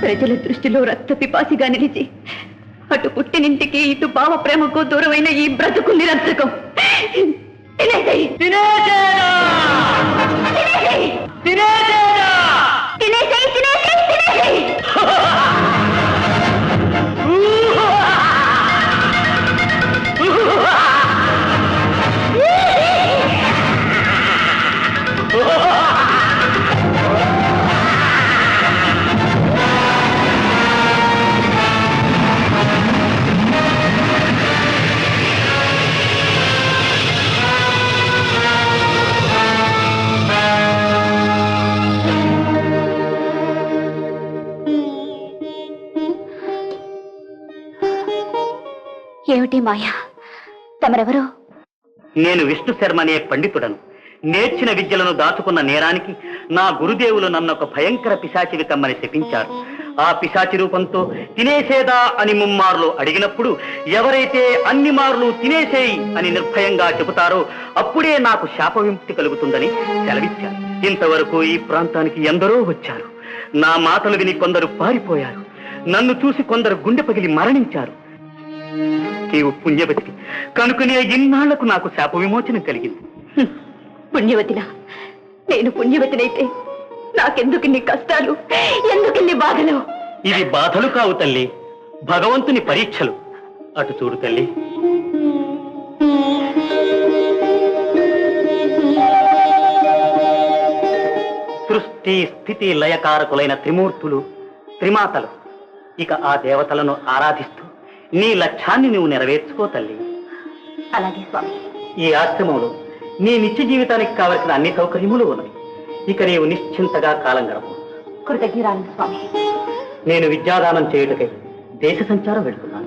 ప్రజల దృష్టిలో రక్త పిపాసిగా నిలిచి అటు పుట్టినింటికి ఇటు భావ ప్రేమకు దూరమైన ఈ బ్రతుకు నిరంతకం ఏమిటి మాయా? తమరెవరు? నేను విష్ణు శర్మ అనే పండితుడను. నేర్చిన విద్యలను దాచుకున్న నేరానికి నా గురుదేవులు నన్ను ఒక భయంకర పిశాచివి కమ్మని శపించారు. ఆ పిశాచి రూపంతో తినేసేదా అని ముమ్మార్లు అడిగినప్పుడు ఎవరైతే అన్ని మార్లు తినేసేయి అని నిర్భయంగా చెబుతారో అప్పుడే నాకు శాప విముక్తి కలుగుతుందని సెలవిచ్చారు. ఇంతవరకు ఈ ప్రాంతానికి ఎందరో వచ్చారు. నా మాటలు విని కొందరు పారిపోయారు. నన్ను చూసి కొందరు గుండె పగిలి మరణించారు. నీవు పుణ్యవతి కనుకనే ఇన్నాళ్లకు నాకు శాప విమోచనం కలిగింది. పుణ్యవతినా? నేను పుణ్యవతినైతే నాకెందుకిన్ని కష్టాలు, ఎందుకిన్ని బాధలు? ఇవి బాధలు కావు తల్లి, భగవంతుని పరీక్షలు. అటు చూడు తల్లి. సృష్టి స్థితి లయకారకులైన త్రిమూర్తులు, త్రిమాతలు. ఇక ఆ దేవతలను ఆరాధిస్తూ నీ లక్ష్యాన్ని నువ్వు నెరవేర్చుకో తల్లి. అలాగే స్వామి. ఈ ఆశ్రమంలో నీ నిత్య జీవితానికి కావలసిన అన్ని సౌకర్యములు ఉన్నాయి. ఇక నీవు నిశ్చింతగా కాలం గడపు. కృతజ్ఞరాలు స్వామి. నేను విద్యాదానం చేయుటకై దేశ సంచారం వెళ్తున్నాను.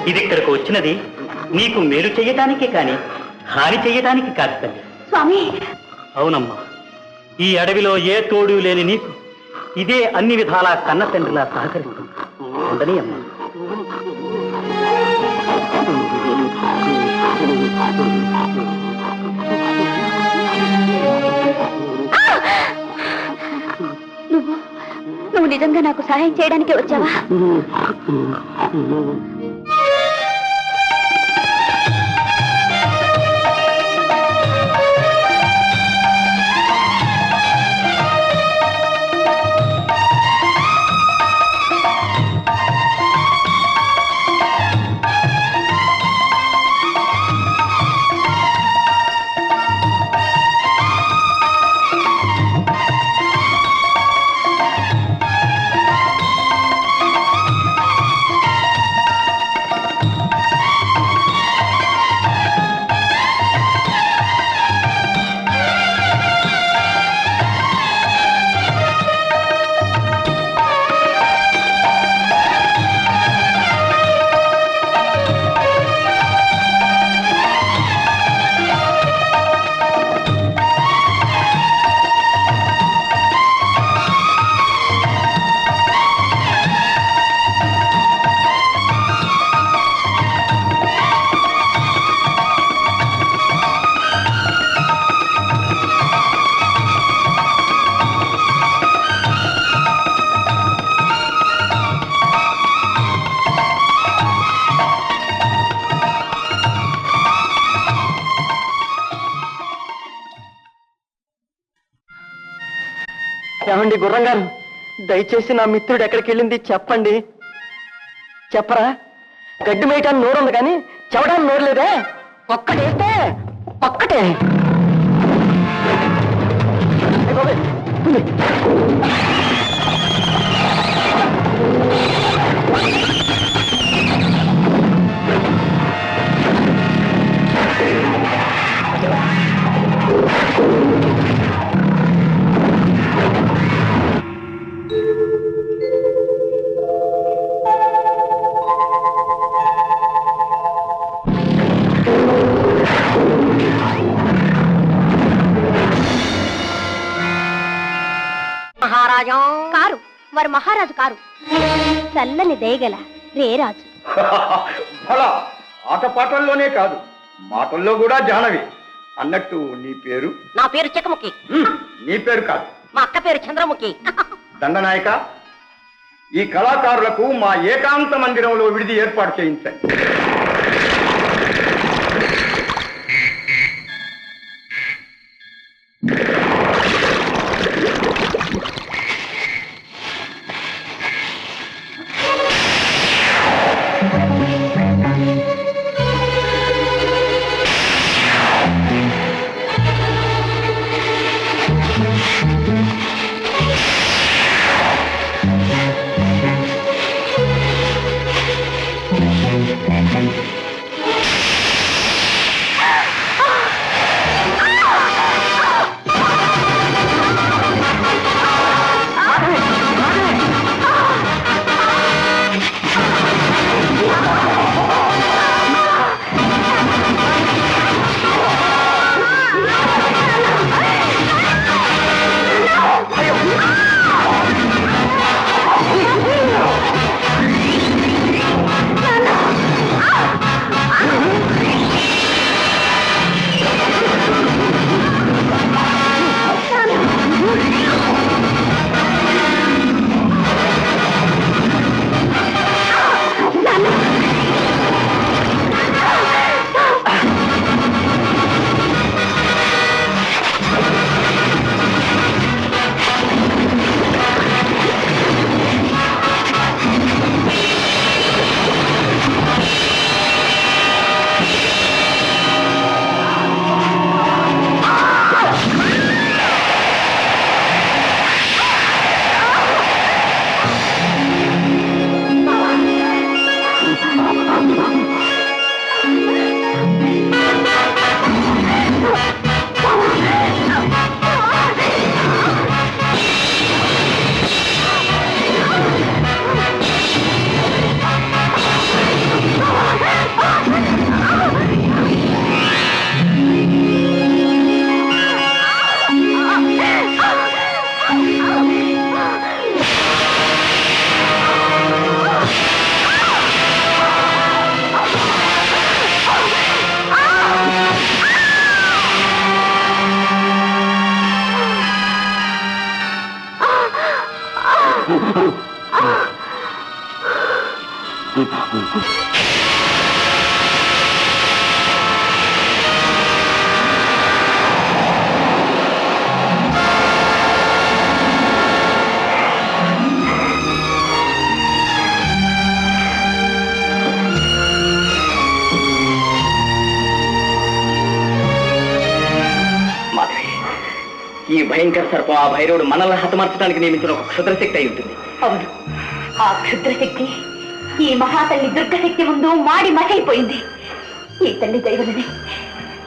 ఇది ఇక్కడికి వచ్చినది నీకు మేలు చెయ్యటానికే కాని హాని చెయ్యటానికి కాదు తల్లి. స్వామి. అవునమ్మా, ఈ అడవిలో ఏ తోడు లేని నీకు ఇదే అన్ని విధాలా కన్న తండ్రిలా సహకరిస్తుంది. ఉండని అమ్మా. నువ్వు నిజంగా నాకు సహాయం చేయడానికి వచ్చావా? ఏమండి గుర్రం గారు, దయచేసి నా మిత్రుడు ఎక్కడికి వెళ్ళింది చెప్పండి. చెప్పరా? గడ్డి మేయటాన్ని నోరుంది కానీ చెవడానికి నోరు లేదే. ఒక్కటేస్తే ఒక్కటే. వారు మహారాజు కారు, చల్లని దయగల రేరాజు. భలా ఆటపాటల్లోనే కాదు, మాటల్లో కూడా జానవి. అన్నట్టు నీ పేరు? నా పేరు చెక్కముఖి. నీ పేరు కాదు, మా అక్క పేరు చంద్రముఖి. దండనాయక, ఈ కళాకారులకు మా ఏకాంత మందిరంలో విడిది ఏర్పాటు చేయించండి. ఈ భయంకర సర్పం ఆ భైరవుడు మనల్ని హతమార్చడానికి నియమించిన ఒక క్షుద్రశక్తి అయి ఉంటుంది. అవును, ఆ క్షుద్రశక్తి ఈ మహాతల్లి దుర్గశక్తి ముందు మాడి మసైపోయింది. ఈ తల్లి దైవలని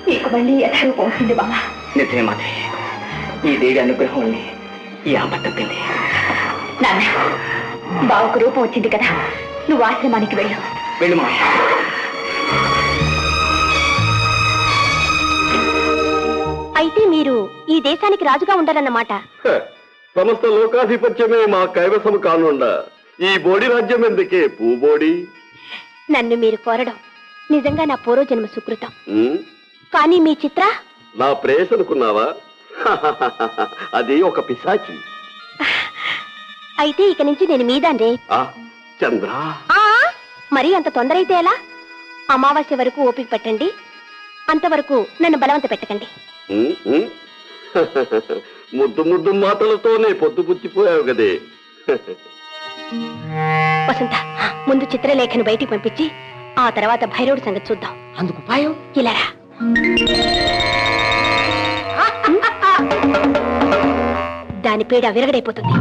నీకు మళ్ళీ యథారూపం వచ్చింది బాబా. నిజమే మాత్రే, ఈ దేవి అనుగ్రహం వల్ల ఈ ఆపద తప్పింది. నాన్న, బావకు రూపం వచ్చింది కదా, నువ్వు ఆశ్రమానికి వెళ్ళు. వెళ్ళు మావయ్య. అయితే మీరు ఈ దేశానికి రాజుగా ఉండరన్నమాట. సమస్త లోకాధిపత్యమే మా కైవసము కానుండా ఈ బోడి రాజ్యం ఎందుకే పూబోడి? నన్ను మీరు కోరడం నిజంగా నా పూర్వజన్మ సుకృతం. కానీ మీ చిత్ర నా ప్రేయస్ అనుకున్నావా? అది ఒక పిశాచి. అయితే ఇక నుంచి నేను మీదండే. చంద్ర, మరి అంత తొందర అయితే ఎలా? అమావాస్య వరకు ఓపిక పెట్టండి, అంతవరకు నన్ను బలవంత పెట్టకండి. ముద్దు ముద్దు మాటలతోనే పొద్దు పుచ్చిపోయావు కదే. వసంత, ముందు చిత్రలేఖను బయటికి పంపించి ఆ తర్వాత భైరవుడి సంగతి చూద్దాం. అందుకు ఉపాయం ఇలా రా. దాని పీడ విరగడైపోతుంది.